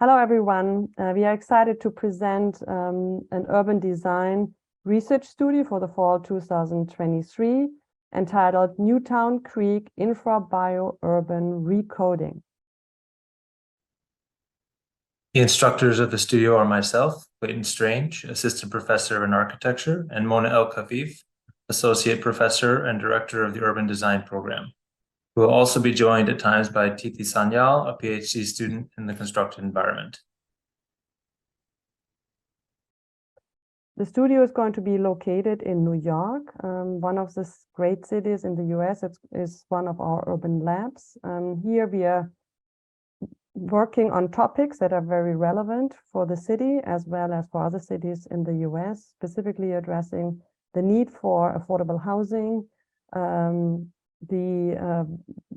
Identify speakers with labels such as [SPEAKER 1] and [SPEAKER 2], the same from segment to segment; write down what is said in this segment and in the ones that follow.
[SPEAKER 1] Hello, everyone. We are excited to present an urban design research study for the fall 2023 entitled Newtown Creek InfraBio Urban Recoding.
[SPEAKER 2] The instructors of the studio are myself, Clayton Strange, Assistant Professor in Architecture, and Mona El Khafif, Associate Professor and Director of the Urban Design Program. We will also be joined at times by Titi Sanyal, a PhD student in the constructed environment.
[SPEAKER 1] The studio is going to be located in New York, one of the great cities in the US. It is one of our urban labs. Here we are working on topics that are very relevant for the city as well as for other cities in the US, specifically addressing the need for affordable housing, the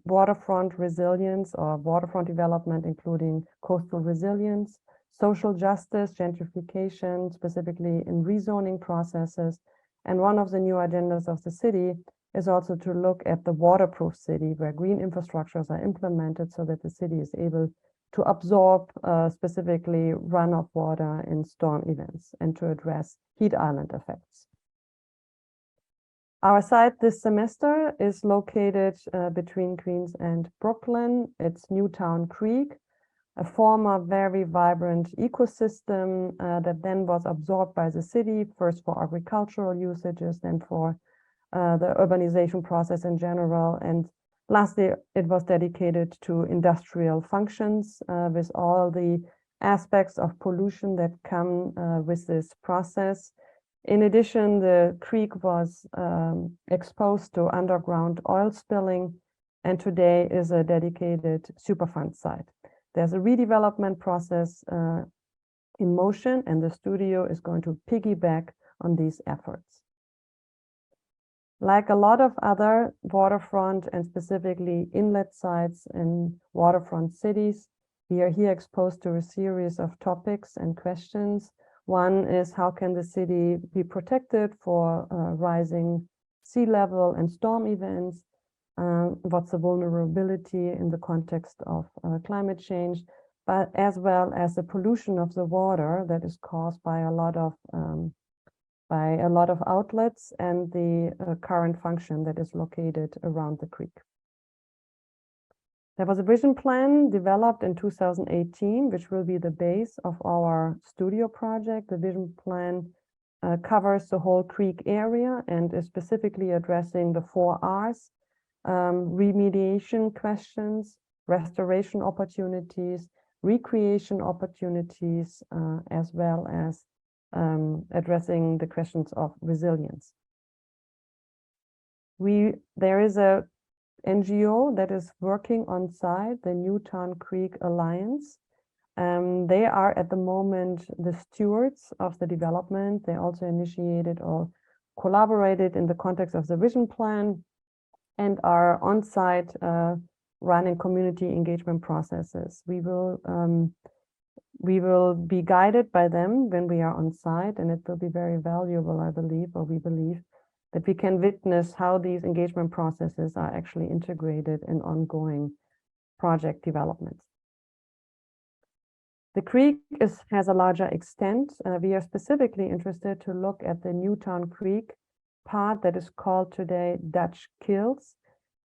[SPEAKER 1] waterfront resilience or waterfront development, including coastal resilience, social justice, gentrification, specifically in rezoning processes. And one of the new agendas of the city is also to look at the waterproof city, where green infrastructures are implemented so that the city is able to absorb specifically runoff water in storm events and to address heat island effects. Our site this semester is located between Queens and Brooklyn. It's Newtown Creek, a former very vibrant ecosystem that then was absorbed by the city, first for agricultural usages, then for the urbanization process in general. And lastly, it was dedicated to industrial functions with all the aspects of pollution that come with this process. In addition, the creek was exposed to underground oil spilling, and today is a dedicated Superfund site. There's a redevelopment process in motion, and the studio is going to piggyback on these efforts. Like a lot of other waterfront and specifically inlet sites in waterfront cities, we are here exposed to a series of topics and questions. One is, how can the city be protected for rising sea level and storm events? What's the vulnerability in the context of climate change, but as well as the pollution of the water that is caused by a lot of outlets and the current function that is located around the creek. There was a vision plan developed in 2018, which will be the base of our studio project. The vision plan covers the whole creek area and is specifically addressing the 4 R's, remediation questions, restoration opportunities, recreation opportunities, as well as addressing the questions of resilience. There is a NGO that is working on site, the Newtown Creek Alliance. They are at the moment the stewards of the development. They also initiated or collaborated in the context of the vision plan and are on site running community engagement processes. We will be guided by them when we are on site, and it will be very valuable, I believe, or we believe, that we can witness how these engagement processes are actually integrated in ongoing project developments. The creek has a larger extent. We are specifically interested to look at the Newtown Creek part that is called today Dutch Kills.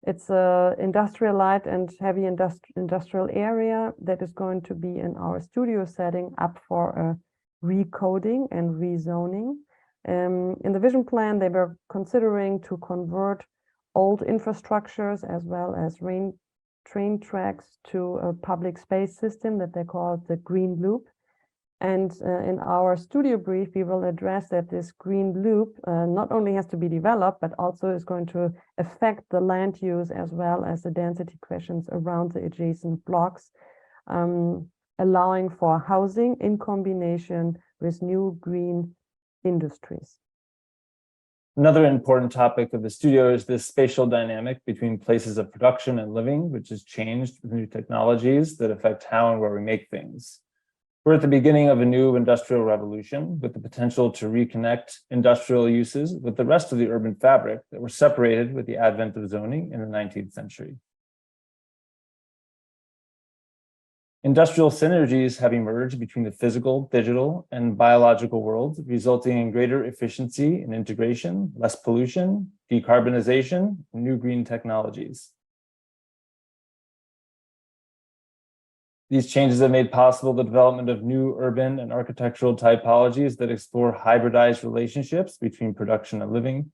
[SPEAKER 1] It's a industrial light and heavy industrial area that is going to be in our studio setting up for a recoding and rezoning. In the vision plan, they were considering to convert old infrastructures as well as train tracks to a public space system that they call the Green Loop. And in our studio brief, we will address that this Green Loop not only has to be developed, but also is going to affect the land use as well as the density questions around the adjacent blocks, allowing for housing in combination with new green industries.
[SPEAKER 3] Another important topic of the studio is this spatial dynamic between places of production and living, which has changed with new technologies that affect how and where we make things. We're at the beginning of a new industrial revolution with the potential to reconnect industrial uses with the rest of the urban fabric that were separated with the advent of zoning in the 19th century. Industrial synergies have emerged between the physical, digital, and biological worlds, resulting in greater efficiency and integration, less pollution, decarbonization, and new green technologies. These changes have made possible the development of new urban and architectural typologies that explore hybridized relationships between production and living.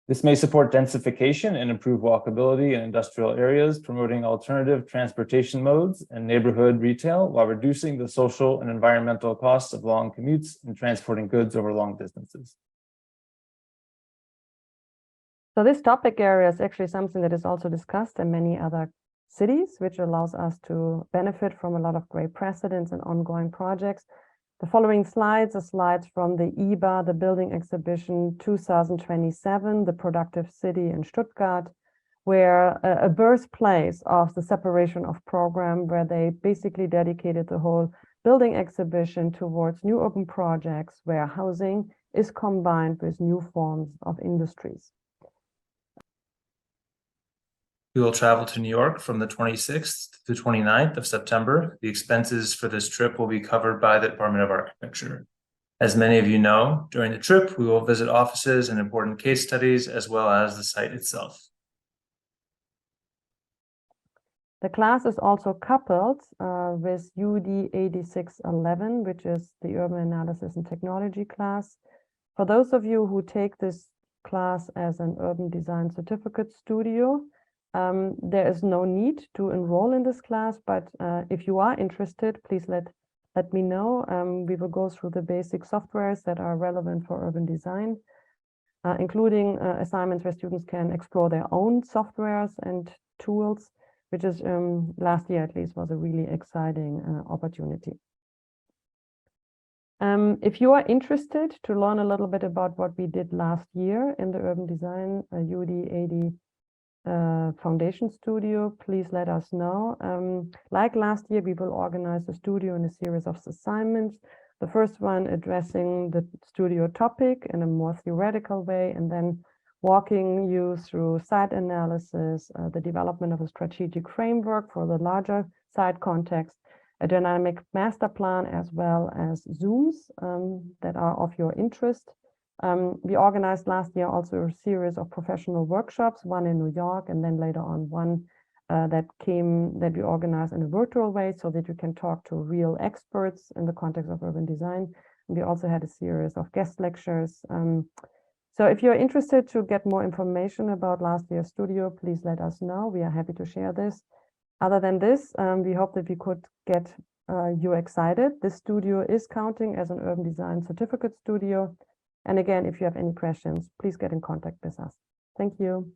[SPEAKER 3] This may support densification and improve walkability in industrial areas, promoting alternative transportation modes and neighborhood retail while reducing the social and environmental costs of long commutes and transporting goods over long distances.
[SPEAKER 1] So this topic area is actually something that is also discussed in many other cities, which allows us to benefit from a lot of great precedents and ongoing projects. The following slides are slides from the IBA, the Building Exhibition 2027, the Productive City in Stuttgart, where a birthplace of the separation of program, where they basically dedicated the whole building exhibition towards new urban projects where housing is combined with new forms of industries.
[SPEAKER 2] We will travel to New York from the 26th to the 29th of September. The expenses for this trip will be covered by the Department of Architecture. As many of you know, during the trip, we will visit offices and important case studies, as well as the site itself.
[SPEAKER 1] The class is also coupled with UD 8611, which is the Urban Analysis and Technology class. For those of you who take this class as an Urban Design Certificate Studio, there is no need to enroll in this class, but if you are interested, please let me know. We will go through the basic softwares that are relevant for urban design, including assignments where students can explore their own softwares and tools, which is last year at least was a really exciting opportunity. If you are interested to learn a little bit about what we did last year in the Urban Design UD 80 Foundation Studio, please let us know. Like last year, we will organize the studio in a series of assignments. The first one addressing the studio topic in a more theoretical way, and then walking you through site analysis, the development of a strategic framework for the larger site context, a dynamic master plan, as well as Zooms that are of your interest. We organized last year also a series of professional workshops, one in New York, and then later on one that we organized in a virtual way so that you can talk to real experts in the context of urban design. And we also had a series of guest lectures. So if you're interested to get more information about last year's studio, please let us know. We are happy to share this. Other than this, we hope that we could get you excited. This studio is counting as an Urban Design Certificate Studio. And again, if you have any questions, please get in contact with us. Thank you.